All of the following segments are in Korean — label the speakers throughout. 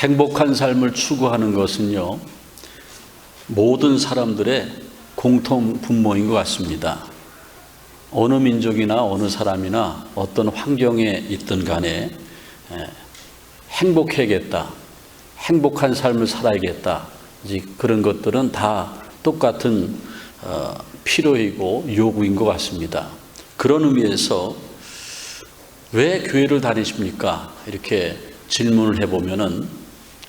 Speaker 1: 행복한 삶을 추구하는 것은요, 모든 사람들의 공통 분모인 것 같습니다. 어느 민족이나 어느 사람이나 어떤 환경에 있든 간에 행복해야겠다, 행복한 삶을 살아야겠다, 그런 것들은 다 똑같은 필요이고 요구인 것 같습니다. 그런 의미에서 왜 교회를 다니십니까? 이렇게 질문을 해보면은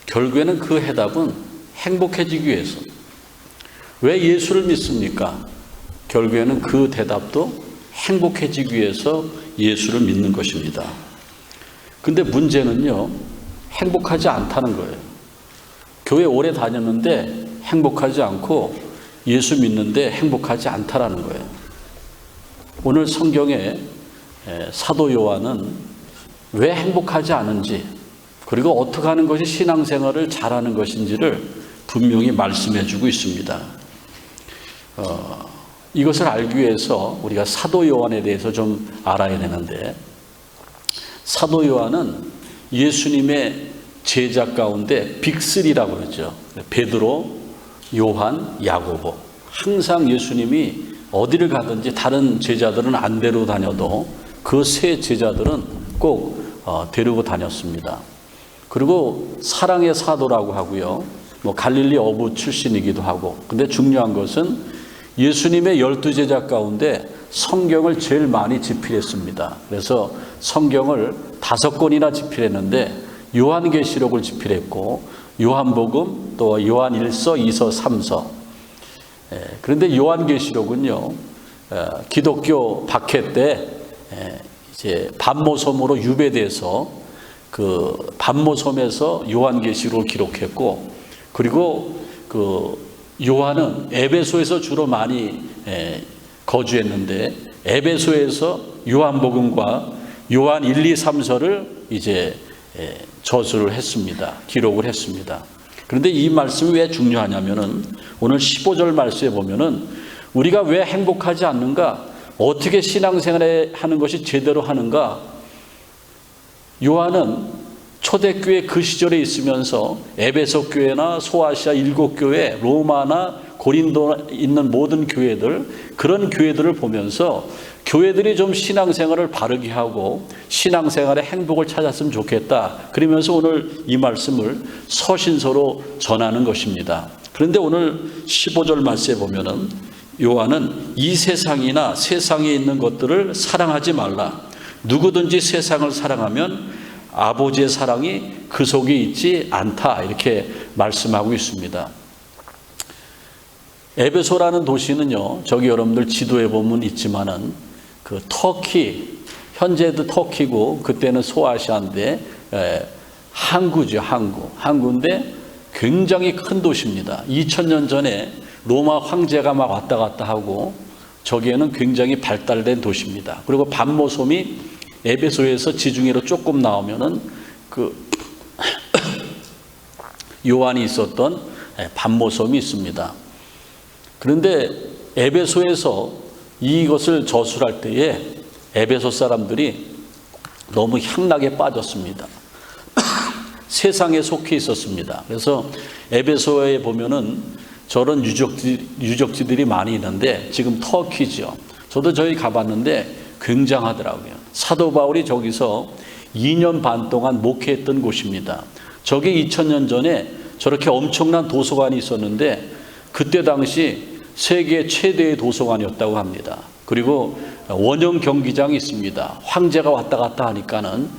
Speaker 1: 결국에는 그 해답은 행복해지기 위해서. 왜 예수를 믿습니까? 결국에는 그 대답도 행복해지기 위해서 예수를 믿는 것입니다. 근데 문제는요, 행복하지 않다는 거예요. 교회 오래 다녔는데 행복하지 않고 예수 믿는데 행복하지 않다라는 거예요. 오늘 성경에 사도 요한은 왜 행복하지 않은지, 그리고 어떻게 하는 것이 신앙생활을 잘하는 것인지를 분명히 말씀해 주고 있습니다. 이것을 알기 위해서 우리가 사도 요한에 대해서 좀 알아야 되는데, 사도 요한은 예수님의 제자 가운데 빅3라고 그러죠. 베드로, 요한, 야고보. 항상 예수님이 어디를 가든지 다른 제자들은 안 데리고 다녀도 그 세 제자들은 꼭 데리고 다녔습니다. 그리고 사랑의 사도라고 하고요, 갈릴리 어부 출신이기도 하고. 근데 중요한 것은 예수님의 12제자 가운데 성경을 제일 많이 집필했습니다. 그래서 성경을 5권이나 집필했는데 요한계시록을 집필했고, 요한복음, 또 요한 1서, 2서, 3서. 그런데 요한계시록은요, 기독교 박해 때 이제 반모섬으로 유배돼서 그 반모섬에서 요한계시록을 기록했고, 그리고 그 요한은 에베소에서 주로 많이 거주했는데 에베소에서 요한복음과 요한 1, 2, 3서를 이제 저술을 했습니다. 기록을 했습니다. 그런데 이 말씀이 왜 중요하냐면은 오늘 15절 말씀에 보면은 우리가 왜 행복하지 않는가, 어떻게 신앙생활을 하는 것이 제대로 하는가. 요한은 초대교회 그 시절에 있으면서 에베소 교회나 소아시아 7교회, 로마나 고린도에 있는 모든 교회들, 그런 교회들을 보면서 교회들이 좀 신앙생활을 바르게 하고 신앙생활의 행복을 찾았으면 좋겠다. 그러면서 오늘 이 말씀을 서신서로 전하는 것입니다. 그런데 오늘 15절 말씀에 보면은 요한은 이 세상이나 세상에 있는 것들을 사랑하지 말라. 누구든지 세상을 사랑하면 아버지의 사랑이 그 속에 있지 않다, 이렇게 말씀하고 있습니다. 에베소라는 도시는요, 저기 여러분들 지도에 보면 있지만은 그 터키, 현재도 터키고 그때는 소아시아인데 항구죠. 항구인데 굉장히 큰 도시입니다. 2000년 전에 로마 황제가 막 왔다 갔다 하고 저기에는 굉장히 발달된 도시입니다. 그리고 반모섬이 에베소에서 지중해로 조금 나오면은 그 요한이 있었던 반모섬이 있습니다. 그런데 에베소에서 이것을 저술할 때에 에베소 사람들이 너무 향락에 빠졌습니다. 세상에 속해 있었습니다. 그래서 에베소에 보면은 저런 유적지들이 많이 있는데, 지금 터키죠. 저도 저희 가봤는데 굉장하더라고요. 사도 바울이 저기서 2년 반 동안 목회했던 곳입니다. 저게 2000년 전에 저렇게 엄청난 도서관이 있었는데 그때 당시 세계 최대의 도서관이었다고 합니다. 그리고 원형 경기장이 있습니다. 황제가 왔다 갔다 하니까는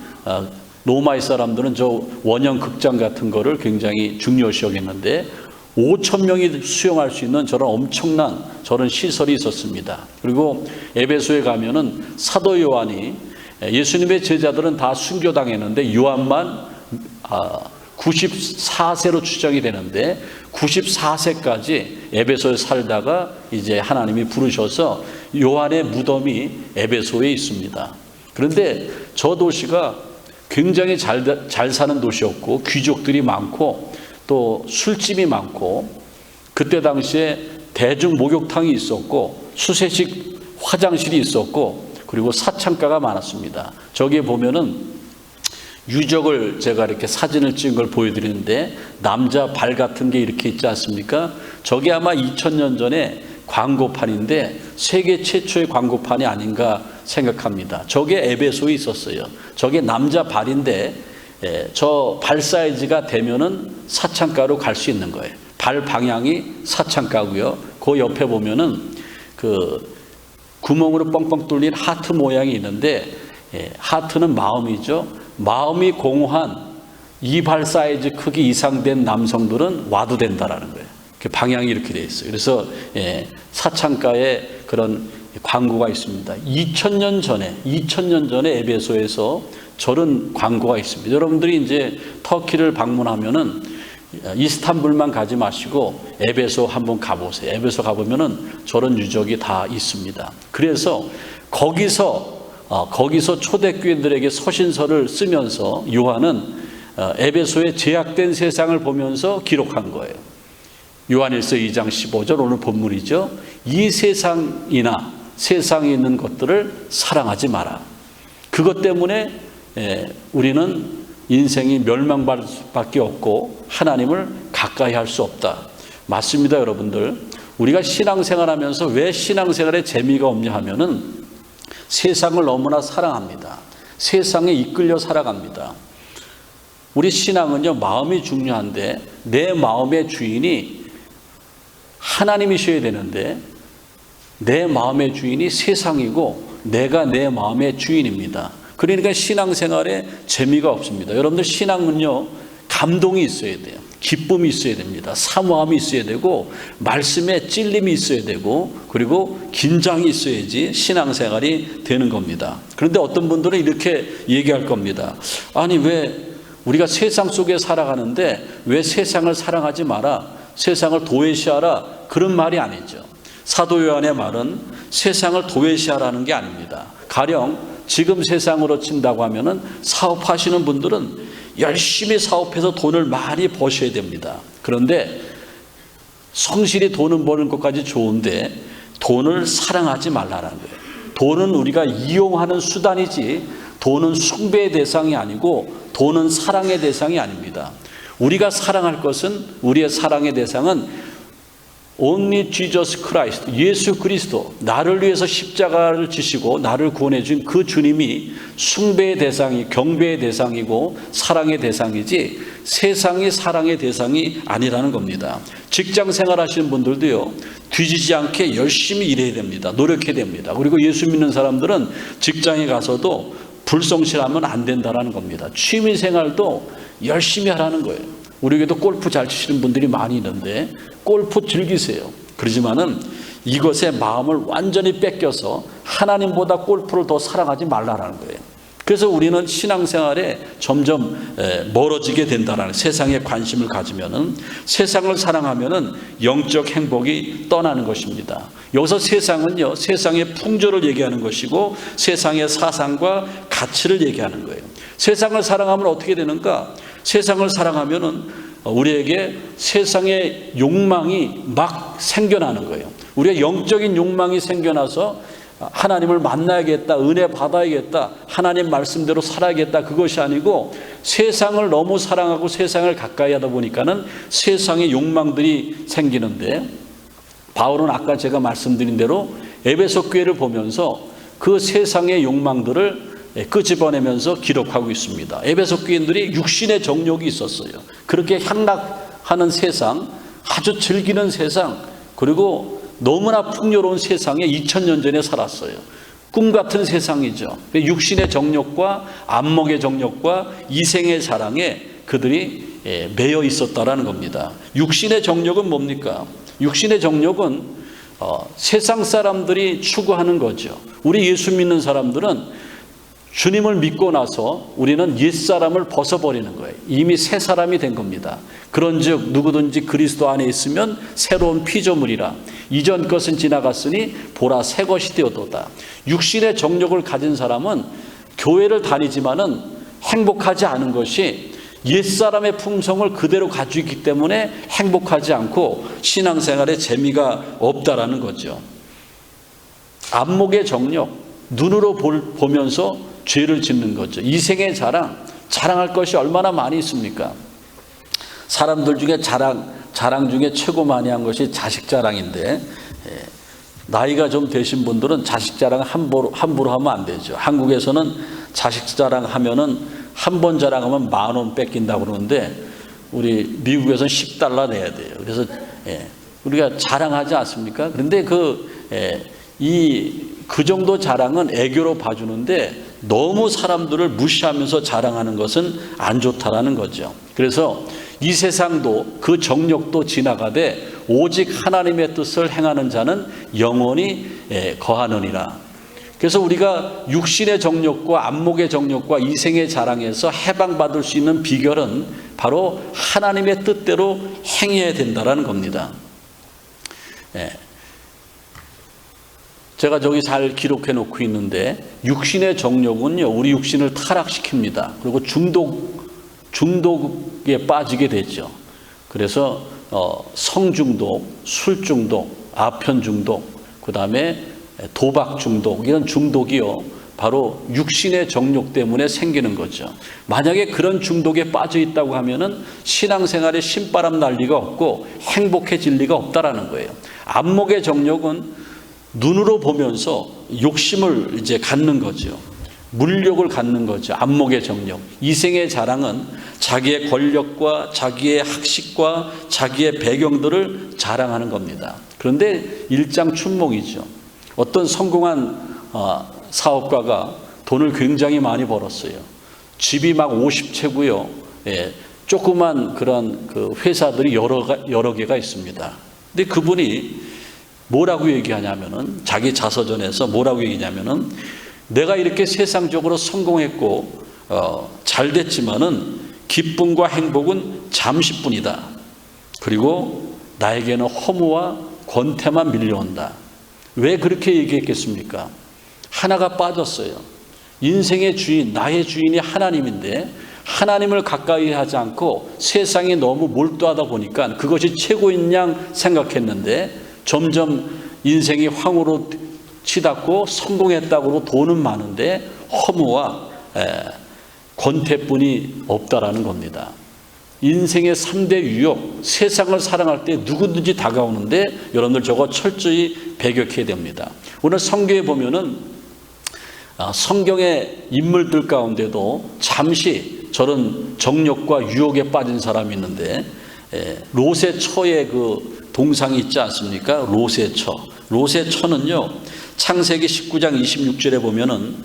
Speaker 1: 로마의 사람들은 저 원형 극장 같은 거를 굉장히 중요시 여겼는데 5,000명이 수용할 수 있는 저런 엄청난 저런 시설이 있었습니다. 그리고 에베소에 가면은 사도 요한이, 예수님의 제자들은 다 순교당했는데 요한만 94세로 추정이 되는데 94세까지 에베소에 살다가 이제 하나님이 부르셔서 요한의 무덤이 에베소에 있습니다. 그런데 저 도시가 굉장히 잘 사는 도시였고 귀족들이 많고 또 술집이 많고, 그때 당시에 대중 목욕탕이 있었고 수세식 화장실이 있었고, 그리고 사창가가 많았습니다. 저기에 보면은 유적을 제가 이렇게 사진을 찍은 걸 보여드리는데 남자 발 같은 게 이렇게 있지 않습니까? 저게 아마 2000년 전에 광고판인데 세계 최초의 광고판이 아닌가 생각합니다. 저게 에베소에 있었어요. 저게 남자 발인데 저 발 사이즈가 되면은 사창가로 갈 수 있는 거예요. 발 방향이 사창가고요. 그 옆에 보면은 그 구멍으로 뻥뻥 뚫린 하트 모양이 있는데 하트는 마음이죠. 마음이 공허한 이 발 사이즈 크기 이상 된 남성들은 와도 된다라는 거예요. 방향이 이렇게 되어 있어요. 그래서 사창가에 그런 광고가 있습니다. 2000년 전에 에베소에서 저런 광고가 있습니다. 여러분들이 이제 터키를 방문하면은 이스탄불만 가지 마시고 에베소 한번 가보세요. 에베소 가보면은 저런 유적이 다 있습니다. 그래서 거기서 초대교인들에게 서신서를 쓰면서 요한은 에베소의 제약된 세상을 보면서 기록한 거예요. 요한일서 2장 15절 오늘 본문이죠. 이 세상에 있는 것들을 사랑하지 마라. 그것 때문에 우리는 인생이 멸망받을 수밖에 없고 하나님을 가까이 할 수 없다. 맞습니다, 여러분들. 우리가 신앙생활하면서 왜 신앙생활에 재미가 없냐 하면은 세상을 너무나 사랑합니다. 세상에 이끌려 살아갑니다. 우리 신앙은요, 마음이 중요한데 내 마음의 주인이 하나님이셔야 되는데 내 마음의 주인이 세상이고 내가 내 마음의 주인입니다. 그러니까 신앙생활에 재미가 없습니다. 여러분들 신앙은요, 감동이 있어야 돼요. 기쁨이 있어야 됩니다. 사모함이 있어야 되고 말씀에 찔림이 있어야 되고 그리고 긴장이 있어야지 신앙생활이 되는 겁니다. 그런데 어떤 분들은 이렇게 얘기할 겁니다. 아니 왜 우리가 세상 속에 살아가는데 왜 세상을 사랑하지 마라, 세상을 도외시하라, 그런 말이 아니죠. 사도 요한의 말은 세상을 도외시하라는 게 아닙니다. 가령 지금 세상으로 친다고 하면은 사업하시는 분들은 열심히 사업해서 돈을 많이 버셔야 됩니다. 그런데 성실히 돈을 버는 것까지 좋은데 돈을 사랑하지 말라는 거예요. 돈은 우리가 이용하는 수단이지 돈은 숭배의 대상이 아니고 돈은 사랑의 대상이 아닙니다. 우리가 사랑할 것은, 우리의 사랑의 대상은 Only Jesus Christ, 예수 그리스도, 나를 위해서 십자가를 지시고 나를 구원해 준 그 주님이 숭배의 대상이, 경배의 대상이고 사랑의 대상이지 세상이 사랑의 대상이 아니라는 겁니다. 직장 생활하시는 분들도요, 뒤지지 않게 열심히 일해야 됩니다. 노력해야 됩니다. 그리고 예수 믿는 사람들은 직장에 가서도 불성실하면 안 된다는 겁니다. 취미 생활도 열심히 하라는 거예요. 우리에게도 골프 잘 치시는 분들이 많이 있는데 골프 즐기세요. 그러지만은 이것에 마음을 완전히 뺏겨서 하나님보다 골프를 더 사랑하지 말라라는 거예요. 그래서 우리는 신앙생활에 점점 멀어지게 된다라는, 세상에 관심을 가지면은, 세상을 사랑하면은 영적 행복이 떠나는 것입니다. 여기서 세상은요, 세상의 풍조를 얘기하는 것이고 세상의 사상과 가치를 얘기하는 거예요. 세상을 사랑하면 어떻게 되는가? 세상을 사랑하면은 우리에게 세상의 욕망이 막 생겨나는 거예요. 우리가 영적인 욕망이 생겨나서 하나님을 만나야겠다, 은혜 받아야겠다, 하나님 말씀대로 살아야겠다, 그것이 아니고 세상을 너무 사랑하고 세상을 가까이 하다 보니까는 세상의 욕망들이 생기는데, 바울은 아까 제가 말씀드린 대로 에베소 교회를 보면서 그 세상의 욕망들을 끄집어내면서 기록하고 있습니다. 에베소 교인들이 육신의 정욕이 있었어요. 그렇게 향락하는 세상, 아주 즐기는 세상, 그리고 너무나 풍요로운 세상에 2000년 전에 살았어요. 꿈 같은 세상이죠. 육신의 정욕과 안목의 정욕과 이생의 사랑에 그들이 매여 있었다라는 겁니다. 육신의 정욕은 뭡니까? 육신의 정욕은 세상 사람들이 추구하는 거죠. 우리 예수 믿는 사람들은 주님을 믿고 나서 우리는 옛사람을 벗어버리는 거예요. 이미 새 사람이 된 겁니다. 그런즉 누구든지 그리스도 안에 있으면 새로운 피조물이라, 이전 것은 지나갔으니 보라 새 것이 되었도다. 육신의 정욕을 가진 사람은 교회를 다니지만은 행복하지 않은 것이 옛사람의 품성을 그대로 가지고 있기 때문에 행복하지 않고 신앙생활에 재미가 없다라는 거죠. 안목의 정욕, 눈으로 보면서 죄를 짓는 거죠. 이생의 자랑, 자랑할 것이 얼마나 많이 있습니까? 사람들 중에 자랑 중에 최고 많이 한 것이 자식 자랑인데, 나이가 좀 되신 분들은 자식 자랑 함부로 하면 안 되죠. 한국에서는 자식 자랑 하면은 한 번 자랑하면 10,000원 뺏긴다고 그러는데, 우리 미국에서는 $10 내야 돼요. 그래서 우리가 자랑하지 않습니까? 그런데 그 정도 자랑은 애교로 봐주는데, 너무 사람들을 무시하면서 자랑하는 것은 안 좋다라는 거죠. 그래서 이 세상도 그 정욕도 지나가되 오직 하나님의 뜻을 행하는 자는 영원히 거하느니라. 그래서 우리가 육신의 정욕과 안목의 정욕과 이생의 자랑에서 해방받을 수 있는 비결은 바로 하나님의 뜻대로 행해야 된다는 겁니다. 제가 저기 잘 기록해 놓고 있는데, 육신의 정욕은요, 우리 육신을 타락시킵니다. 그리고 중독에 빠지게 되죠. 그래서 성중독, 술중독, 아편중독, 그 다음에 도박중독, 이런 중독이요, 바로 육신의 정욕 때문에 생기는 거죠. 만약에 그런 중독에 빠져 있다고 하면은 신앙생활에 신바람 날 리가 없고 행복해질 리가 없다라는 거예요. 안목의 정욕은 눈으로 보면서 욕심을 이제 갖는 거죠. 물욕을 갖는 거죠. 안목의 정욕. 이생의 자랑은 자기의 권력과 자기의 학식과 자기의 배경들을 자랑하는 겁니다. 그런데 일장춘몽이죠. 어떤 성공한 사업가가 돈을 굉장히 많이 벌었어요. 집이 막 50채고요. 조그만 그런 그 회사들이 여러 개가 있습니다. 근데 그분이 뭐라고 얘기하냐면은, 자기 자서전에서 뭐라고 얘기냐면은, 내가 이렇게 세상적으로 성공했고 잘 됐지만은 기쁨과 행복은 잠시뿐이다. 그리고 나에게는 허무와 권태만 밀려온다. 왜 그렇게 얘기했겠습니까? 하나가 빠졌어요. 인생의 주인, 나의 주인이 하나님인데, 하나님을 가까이 하지 않고 세상에 너무 몰두하다 보니까 그것이 최고인 양 생각했는데, 점점 인생이 황후로 치닫고 성공했다고 돈은 많은데 허무와 권태뿐이 없다라는 겁니다. 인생의 3대 유혹, 세상을 사랑할 때 누구든지 다가오는데, 여러분들 저거 철저히 배격해야 됩니다. 오늘 성경에 보면은 성경의 인물들 가운데도 잠시 저런 정욕과 유혹에 빠진 사람이 있는데, 롯의 처의 그 동상이 있지 않습니까? 롯의 처. 롯의 처는요, 창세기 19장 26절에 보면은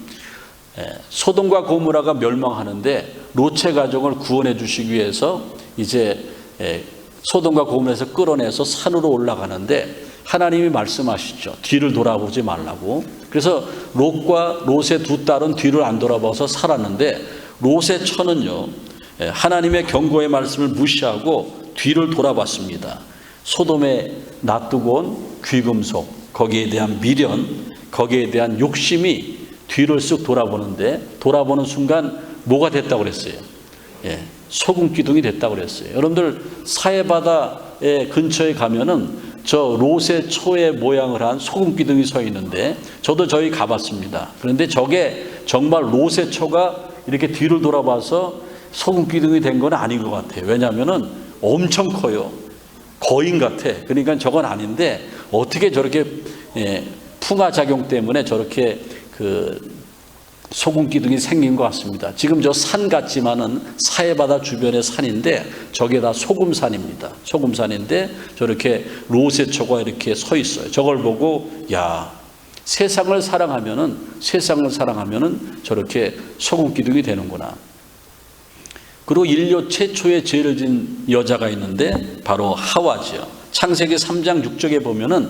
Speaker 1: 소돔과 고모라가 멸망하는데 롯의 가족을 구원해 주시기 위해서 이제 소돔과 고모라에서 끌어내서 산으로 올라가는데, 하나님이 말씀하시죠. 뒤를 돌아보지 말라고. 그래서 롯과 롯의 두 딸은 뒤를 안 돌아봐서 살았는데, 롯의 처는요, 하나님의 경고의 말씀을 무시하고 뒤를 돌아봤습니다. 소돔에 놔두고 온 귀금속, 거기에 대한 미련, 거기에 대한 욕심이 뒤를 쓱 돌아보는데, 돌아보는 순간 뭐가 됐다고 그랬어요? 소금 기둥이 됐다고 그랬어요. 여러분들 사해바다의 근처에 가면은 저 롯의 초의 모양을 한 소금 기둥이 서 있는데, 저도 저희 가봤습니다. 그런데 저게 정말 롯의 초가 이렇게 뒤를 돌아봐서 소금 기둥이 된 건 아닌 것 같아요. 왜냐하면은 엄청 커요. 거인 같아. 그러니까 저건 아닌데, 어떻게 저렇게 풍화작용 때문에 저렇게 그 소금 기둥이 생긴 것 같습니다. 지금 저 산 같지만은 사해바다 주변의 산인데, 저게 다 소금산입니다. 소금산인데 저렇게 롯의 초가 이렇게 서 있어요. 저걸 보고, 야, 세상을 사랑하면은 저렇게 소금 기둥이 되는구나. 그리고 인류 최초의 죄를 진 여자가 있는데 바로 하와죠. 창세기 3장 6절에 보면은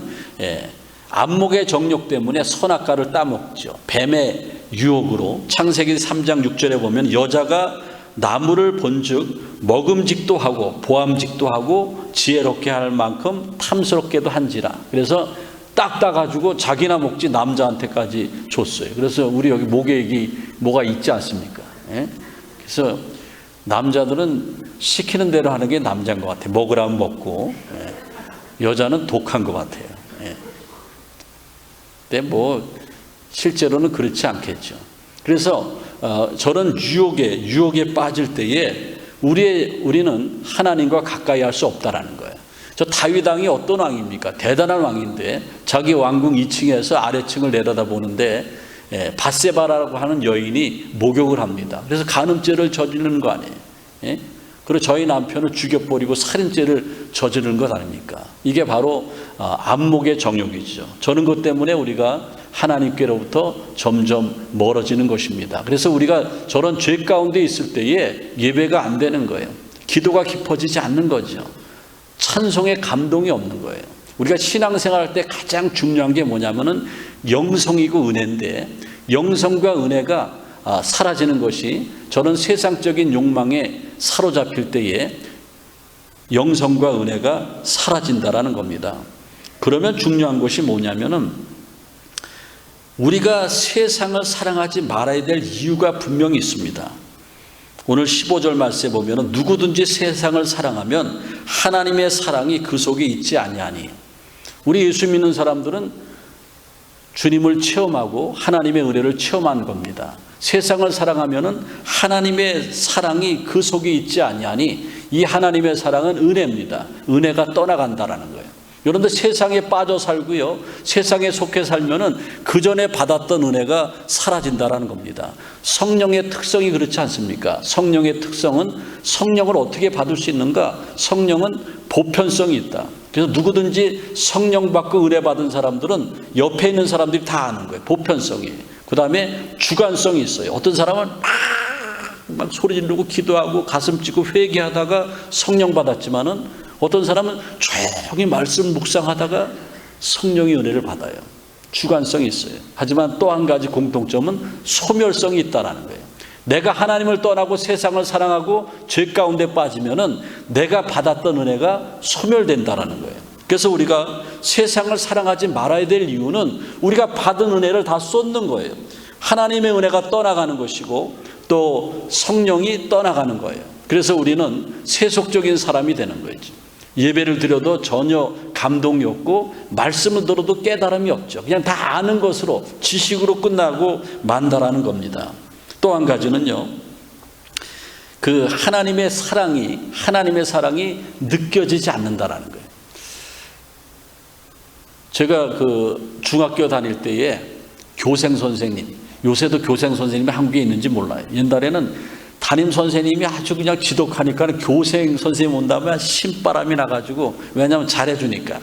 Speaker 1: 안목의 정욕 때문에 선악과를 따먹죠. 뱀의 유혹으로. 창세기 3장 6절에 보면 여자가 나무를 본즉 먹음직도 하고 보암직도 하고 지혜롭게 할 만큼 탐스럽게도 한지라. 그래서 딱 따가지고 자기나 먹지 남자한테까지 줬어요. 그래서 우리 여기 목에 뭐가 있지 않습니까? 그래서 남자들은 시키는 대로 하는 게 남자인 것 같아요. 먹으라면 먹고, 여자는 독한 것 같아요. 근데 뭐 실제로는 그렇지 않겠죠. 그래서 저런 유혹에 빠질 때에 우리는 하나님과 가까이 할 수 없다라는 거예요. 저 다윗 왕이 어떤 왕입니까? 대단한 왕인데 자기 왕궁 2층에서 아래층을 내려다보는데 밧세바라고 하는 여인이 목욕을 합니다. 그래서 간음죄를 저지르는 거 아니에요. 예? 그리고 저희 남편을 죽여버리고 살인죄를 저지르는 것 아닙니까? 이게 바로 안목의 정욕이죠. 저는 것 때문에 우리가 하나님께로부터 점점 멀어지는 것입니다. 그래서 우리가 저런 죄 가운데 있을 때에 예배가 안 되는 거예요. 기도가 깊어지지 않는 거죠. 찬송의 감동이 없는 거예요. 우리가 신앙생활할 때 가장 중요한 게 뭐냐면은 영성이고 은혜인데, 영성과 은혜가 사라지는 것이, 저는 세상적인 욕망에 사로잡힐 때에 영성과 은혜가 사라진다라는 겁니다. 그러면 중요한 것이 뭐냐면은 우리가 세상을 사랑하지 말아야 될 이유가 분명히 있습니다. 오늘 15절 말씀에 보면 누구든지 세상을 사랑하면 하나님의 사랑이 그 속에 있지 아니하니. 우리 예수 믿는 사람들은 주님을 체험하고 하나님의 은혜를 체험한 겁니다. 세상을 사랑하면은 하나님의 사랑이 그 속에 있지 아니하니, 이 하나님의 사랑은 은혜입니다. 은혜가 떠나간다라는 거예요. 여러분들 세상에 빠져 살고요, 세상에 속해 살면은 그 전에 받았던 은혜가 사라진다라는 겁니다. 성령의 특성이 그렇지 않습니까? 성령의 특성은, 성령을 어떻게 받을 수 있는가? 성령은 보편성이 있다. 그래서 누구든지 성령 받고 은혜 받은 사람들은 옆에 있는 사람들이 다 아는 거예요. 보편성이. 그 다음에 주관성이 있어요. 어떤 사람은 막 소리 지르고 기도하고 가슴 찢고 회개하다가 성령 받았지만은, 어떤 사람은 조용히 말씀 묵상하다가 성령의 은혜를 받아요. 주관성이 있어요. 하지만 또 한 가지 공통점은 소멸성이 있다는 거예요. 내가 하나님을 떠나고 세상을 사랑하고 죄 가운데 빠지면은 내가 받았던 은혜가 소멸된다는 거예요. 그래서 우리가 세상을 사랑하지 말아야 될 이유는 우리가 받은 은혜를 다 쏟는 거예요. 하나님의 은혜가 떠나가는 것이고 또 성령이 떠나가는 거예요. 그래서 우리는 세속적인 사람이 되는 거죠. 예배를 드려도 전혀 감동이 없고, 말씀을 들어도 깨달음이 없죠. 그냥 다 아는 것으로, 지식으로 끝나고 만다라는 겁니다. 또 한 가지는요, 그 하나님의 사랑이 느껴지지 않는다라는 거예요. 제가 그 중학교 다닐 때에 교생 선생님, 요새도 교생 선생님이 한국에 있는지 몰라요. 옛날에는 담임 선생님이 아주 그냥 지독하니까 교생 선생님 온다면 신바람이 나가지고, 왜냐하면 잘해주니까,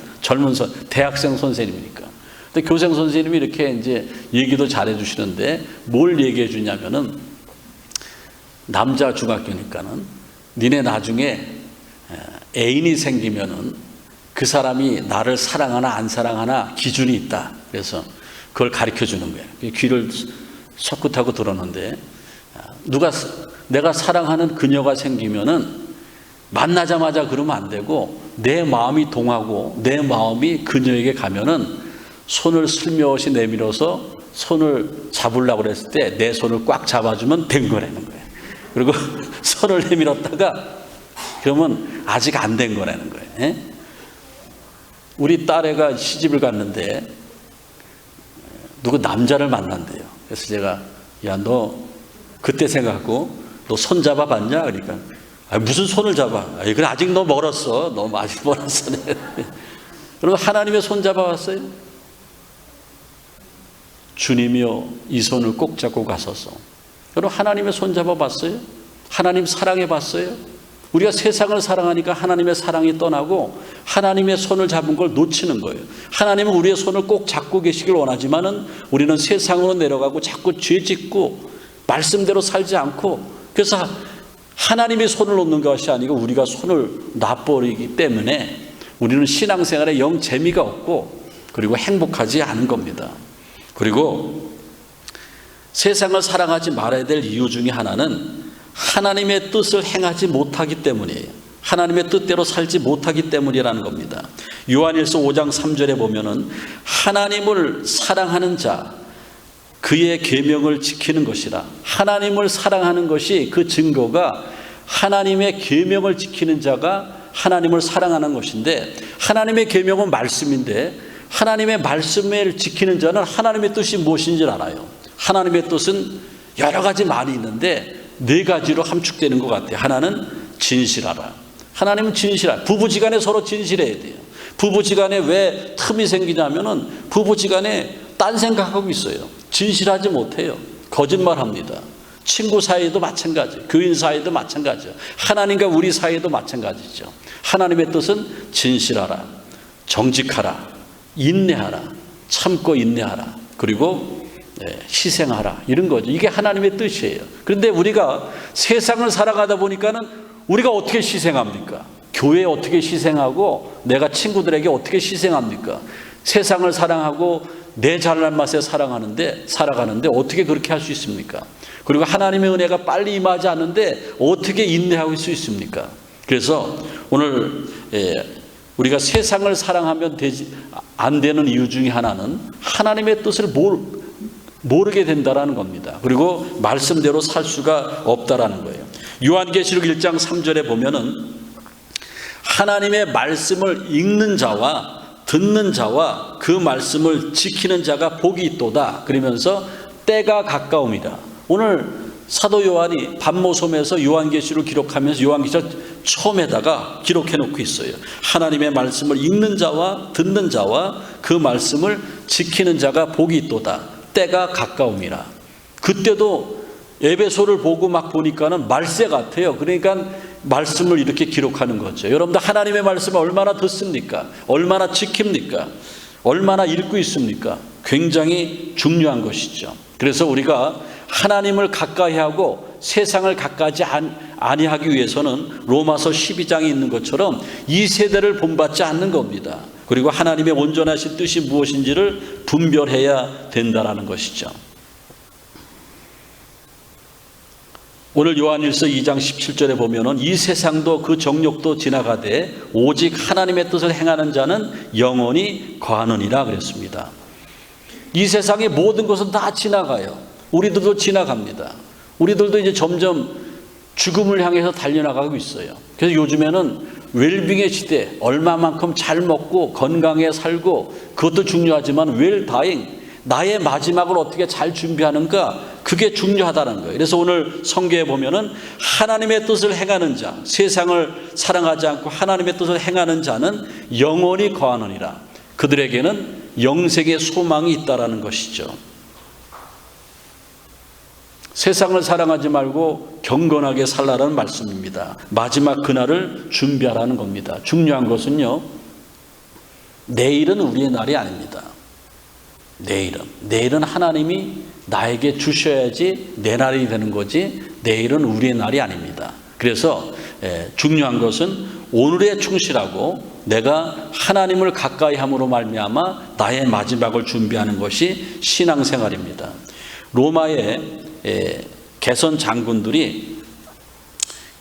Speaker 1: 대학생 선생님이니까. 근데 교생 선생님이 이렇게 이제 얘기도 잘해주시는데 뭘 얘기해 주냐면은, 남자 중학교니까는 니네 나중에 애인이 생기면은 그 사람이 나를 사랑하나 안 사랑하나 기준이 있다. 그래서 그걸 가르쳐 주는 거예요. 귀를 솟긋하고 들었는데, 내가 사랑하는 그녀가 생기면은 만나자마자 그러면 안 되고, 내 마음이 동하고 내 마음이 그녀에게 가면은 손을 슬며시 내밀어서 손을 잡으려고 그랬을 때 내 손을 꽉 잡아주면 된 거라는 거예요. 그리고 손을 내밀었다가 그러면 아직 안 된 거라는 거예요. 예? 우리 딸애가 시집을 갔는데 누구 남자를 만난대요. 그래서 제가, 야, 너 그때 생각하고 너 손 잡아 봤냐? 그러니까, 무슨 손을 잡아? 그래, 아직 너 멀었어. 너 아직 멀었어. 여러분, 하나님의 손 잡아 봤어요? 주님이여 이 손을 꼭 잡고 가소서. 여러분, 하나님의 손 잡아 봤어요? 하나님 사랑해 봤어요? 우리가 세상을 사랑하니까 하나님의 사랑이 떠나고 하나님의 손을 잡은 걸 놓치는 거예요. 하나님은 우리의 손을 꼭 잡고 계시길 원하지만은 우리는 세상으로 내려가고 자꾸 죄 짓고 말씀대로 살지 않고, 그래서 하나님의 손을 놓는 것이 아니고 우리가 손을 놔버리기 때문에 우리는 신앙생활에 영 재미가 없고, 그리고 행복하지 않은 겁니다. 그리고 세상을 사랑하지 말아야 될 이유 중에 하나는 하나님의 뜻을 행하지 못하기 때문이에요. 하나님의 뜻대로 살지 못하기 때문이라는 겁니다. 요한일서 5장 3절에 보면은 하나님을 사랑하는 자, 그의 계명을 지키는 것이라. 하나님을 사랑하는 것이, 그 증거가 하나님의 계명을 지키는 자가 하나님을 사랑하는 것인데, 하나님의 계명은 말씀인데 하나님의 말씀을 지키는 자는 하나님의 뜻이 무엇인지 알아요. 하나님의 뜻은 여러 가지 말이 있는데 네 가지로 함축되는 것 같아요. 하나는 진실하라. 하나님은 진실하라. 부부지간에 서로 진실해야 돼요. 부부지간에 왜 틈이 생기냐면은 부부지간에 딴 생각하고 있어요. 진실하지 못해요. 거짓말합니다. 친구 사이에도 마찬가지, 교인 사이에도 마찬가지죠. 하나님과 우리 사이에도 마찬가지죠. 하나님의 뜻은 진실하라, 정직하라, 인내하라, 참고 인내하라, 그리고 희생하라, 이런 거죠. 이게 하나님의 뜻이에요. 그런데 우리가 세상을 살아가다 보니까는 우리가 어떻게 희생합니까? 교회에 어떻게 희생하고 내가 친구들에게 어떻게 희생합니까? 세상을 사랑하고 내 잘난 맛에 살아가는데 어떻게 그렇게 할 수 있습니까? 그리고 하나님의 은혜가 빨리 임하지 않는데 어떻게 인내할 수 있습니까? 그래서 오늘 우리가 세상을 사랑하면 안 되는 이유 중에 하나는 하나님의 뜻을 모르게 된다라는 겁니다. 그리고 말씀대로 살 수가 없다라는 거예요. 요한계시록 1장 3절에 보면은 하나님의 말씀을 읽는 자와 듣는 자와 그 말씀을 지키는 자가 복이 있도다. 그러면서 때가 가까움이라. 오늘 사도 요한이 반모섬에서 요한계시를 기록하면서 요한계시를 처음에다가 기록해 놓고 있어요. 하나님의 말씀을 읽는 자와 듣는 자와 그 말씀을 지키는 자가 복이 있도다. 때가 가까움이라. 그때도 에베소를 보고 막 보니까는 말세 같아요. 그러니까 말씀을 이렇게 기록하는 거죠. 여러분들 하나님의 말씀을 얼마나 듣습니까? 얼마나 지킵니까? 얼마나 읽고 있습니까? 굉장히 중요한 것이죠. 그래서 우리가 하나님을 가까이 하고 세상을 가까이 아니하기 위해서는 로마서 12장에 있는 것처럼 이 세대를 본받지 않는 겁니다. 그리고 하나님의 온전하신 뜻이 무엇인지를 분별해야 된다는 것이죠. 오늘 요한일서 2장 17절에 보면은 이 세상도 그 정욕도 지나가되 오직 하나님의 뜻을 행하는 자는 영원히 거하느니라 그랬습니다. 이 세상의 모든 것은 다 지나가요. 우리들도 지나갑니다. 우리들도 이제 점점 죽음을 향해서 달려나가고 있어요. 그래서 요즘에는 웰빙의 시대, 얼마만큼 잘 먹고 건강에 살고 그것도 중요하지만 웰다잉, 나의 마지막을 어떻게 잘 준비하는가, 그게 중요하다는 거예요. 그래서 오늘 성경에 보면은 하나님의 뜻을 행하는 자, 세상을 사랑하지 않고 하나님의 뜻을 행하는 자는 영원히 거하느니라. 그들에게는 영생의 소망이 있다라는 것이죠. 세상을 사랑하지 말고 경건하게 살라라는 말씀입니다. 마지막 그날을 준비하라는 겁니다. 중요한 것은요, 내일은 우리의 날이 아닙니다. 내일은 하나님이 나에게 주셔야지 내 날이 되는 거지, 내일은 우리의 날이 아닙니다. 그래서 중요한 것은 오늘에 충실하고 내가 하나님을 가까이 함으로 말미암아 나의 마지막을 준비하는 것이 신앙생활입니다. 로마의 개선 장군들이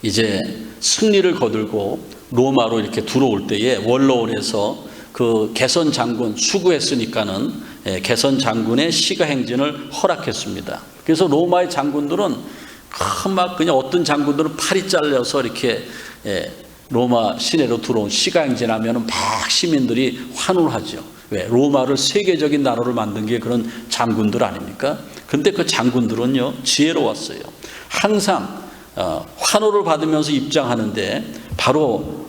Speaker 1: 이제 승리를 거들고 로마로 이렇게 들어올 때에 원로원에서 그 개선 장군 수구했으니까는 개선 장군의 시가 행진을 허락했습니다. 그래서 로마의 장군들은 막 그냥 어떤 장군들은 팔이 잘려서 이렇게 로마 시내로 들어온 시가 행진하면 막 시민들이 환호를 하죠. 왜? 로마를 세계적인 나라로 만든 게 그런 장군들 아닙니까? 근데 그 장군들은요, 지혜로웠어요. 항상 환호를 받으면서 입장하는데 바로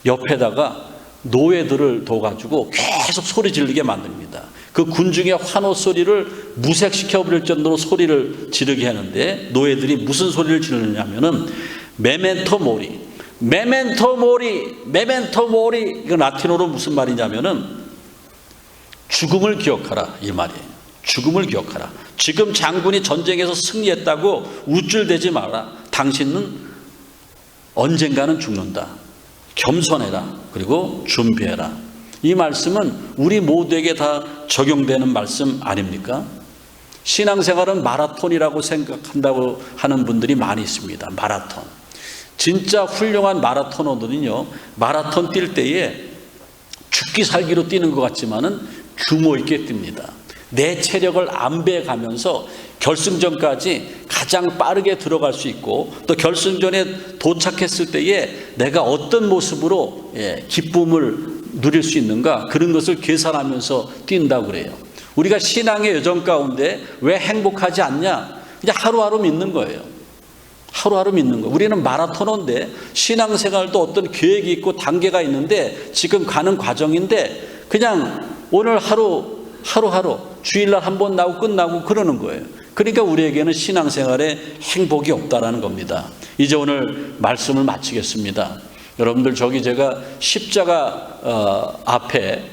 Speaker 1: 옆에다가 노예들을 둬가지고 계속 소리 지르게 만듭니다. 그 군중의 환호 소리를 무색시켜 버릴 정도로 소리를 지르게 하는데 노예들이 무슨 소리를 지르느냐면은 메멘토 모리, 메멘토 모리, 메멘토 모리. 이거 라틴어로 무슨 말이냐면은 죽음을 기억하라, 이 말이에요. 죽음을 기억하라. 지금 장군이 전쟁에서 승리했다고 우쭐대지 마라. 당신은 언젠가는 죽는다. 겸손해라. 그리고 준비해라. 이 말씀은 우리 모두에게 다 적용되는 말씀 아닙니까? 신앙생활은 마라톤이라고 생각한다고 하는 분들이 많이 있습니다. 마라톤. 진짜 훌륭한 마라토너들은요, 마라톤 뛸 때에 죽기 살기로 뛰는 것 같지만은 규모 있게 뜁니다. 내 체력을 안배가면서 결승전까지 가장 빠르게 들어갈 수 있고, 또 결승전에 도착했을 때에 내가 어떤 모습으로 기쁨을 누릴 수 있는가, 그런 것을 계산하면서 뛴다고 그래요. 우리가 신앙의 여정 가운데 왜 행복하지 않냐? 이제 하루하루 믿는 거예요. 하루하루 믿는 거. 우리는 마라토너인데 신앙생활도 어떤 계획이 있고 단계가 있는데 지금 가는 과정인데 그냥 오늘 하루하루 주일날 한 번 나오고 끝나고 그러는 거예요. 그러니까 우리에게는 신앙생활에 행복이 없다라는 겁니다. 이제 오늘 말씀을 마치겠습니다. 여러분들 저기 제가 십자가 앞에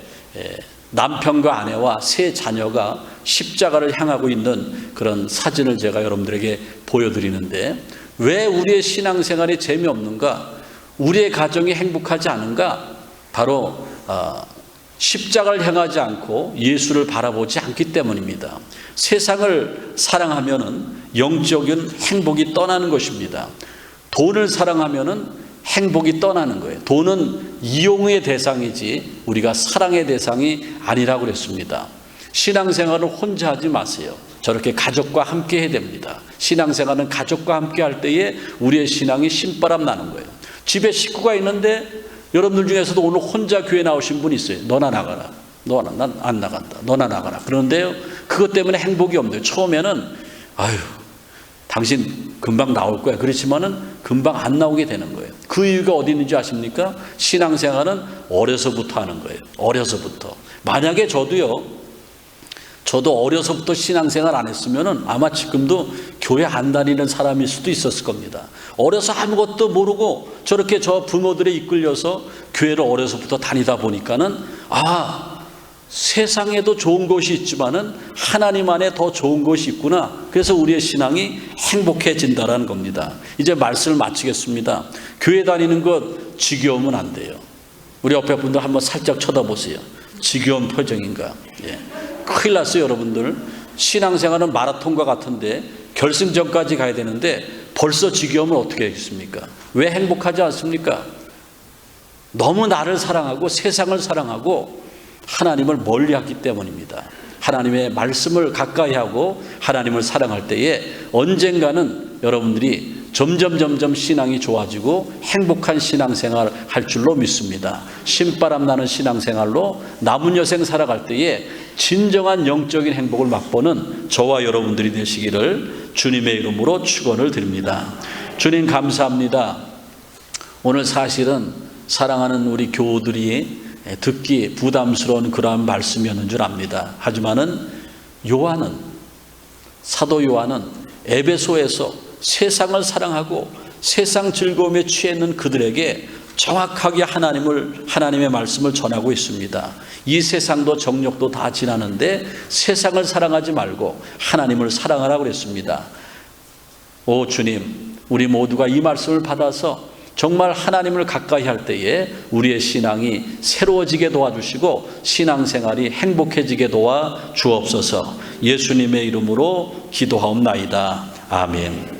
Speaker 1: 남편과 아내와 세 자녀가 십자가를 향하고 있는 그런 사진을 제가 여러분들에게 보여드리는데 왜 우리의 신앙생활이 재미없는가? 우리의 가정이 행복하지 않은가? 바로 십자가를 향하지 않고 예수를 바라보지 않기 때문입니다. 세상을 사랑하면은 영적인 행복이 떠나는 것입니다. 돈을 사랑하면은 행복이 떠나는 거예요. 돈은 이용의 대상이지 우리가 사랑의 대상이 아니라고 그랬습니다. 신앙생활을 혼자 하지 마세요. 저렇게 가족과 함께 해야 됩니다. 신앙생활은 가족과 함께 할 때에 우리의 신앙이 신바람 나는 거예요. 집에 식구가 있는데 여러분들 중에서도 오늘 혼자 교회 나오신 분이 있어요. 너나 나가라. 난 안 나간다. 너나 나가라. 그런데요, 그것 때문에 행복이 없네요. 처음에는 아유, 당신 금방 나올 거야. 그렇지만은 금방 안 나오게 되는 거예요. 그 이유가 어디 있는지 아십니까? 신앙생활은 어려서부터 하는 거예요. 어려서부터. 만약에 저도 어려서부터 신앙생활 안 했으면은 아마 지금도 교회 안 다니는 사람일 수도 있었을 겁니다. 어려서 아무것도 모르고 저렇게 저 부모들에 이끌려서 교회를 어려서부터 다니다 보니까는 세상에도 좋은 것이 있지만은 하나님 안에 더 좋은 것이 있구나. 그래서 우리의 신앙이 행복해진다라는 겁니다. 이제 말씀을 마치겠습니다. 교회 다니는 것 지겨우면 안 돼요. 우리 옆에 분들 한번 살짝 쳐다보세요. 지겨운 표정인가? 예. 큰일 났어요, 여러분들. 신앙생활은 마라톤과 같은데 결승전까지 가야 되는데 벌써 지겨우면 어떻게 하겠습니까? 왜 행복하지 않습니까? 너무 나를 사랑하고 세상을 사랑하고 하나님을 멀리하기 때문입니다. 하나님의 말씀을 가까이 하고 하나님을 사랑할 때에 언젠가는 여러분들이 점점 신앙이 좋아지고 행복한 신앙생활 할 줄로 믿습니다. 신바람 나는 신앙생활로 남은 여생 살아갈 때에 진정한 영적인 행복을 맛보는 저와 여러분들이 되시기를 주님의 이름으로 축원을 드립니다. 주님 감사합니다. 오늘 사실은 사랑하는 우리 교우들이 듣기 부담스러운 그러한 말씀이었는 줄 압니다. 하지만은 사도 요한은 에베소에서 세상을 사랑하고 세상 즐거움에 취해 있는 그들에게 정확하게 하나님의 말씀을 전하고 있습니다. 이 세상도 정욕도 다 지나는데 세상을 사랑하지 말고 하나님을 사랑하라고 그랬습니다. 오 주님, 우리 모두가 이 말씀을 받아서 정말 하나님을 가까이 할 때에 우리의 신앙이 새로워지게 도와주시고 신앙생활이 행복해지게 도와 주옵소서. 예수님의 이름으로 기도하옵나이다. 아멘.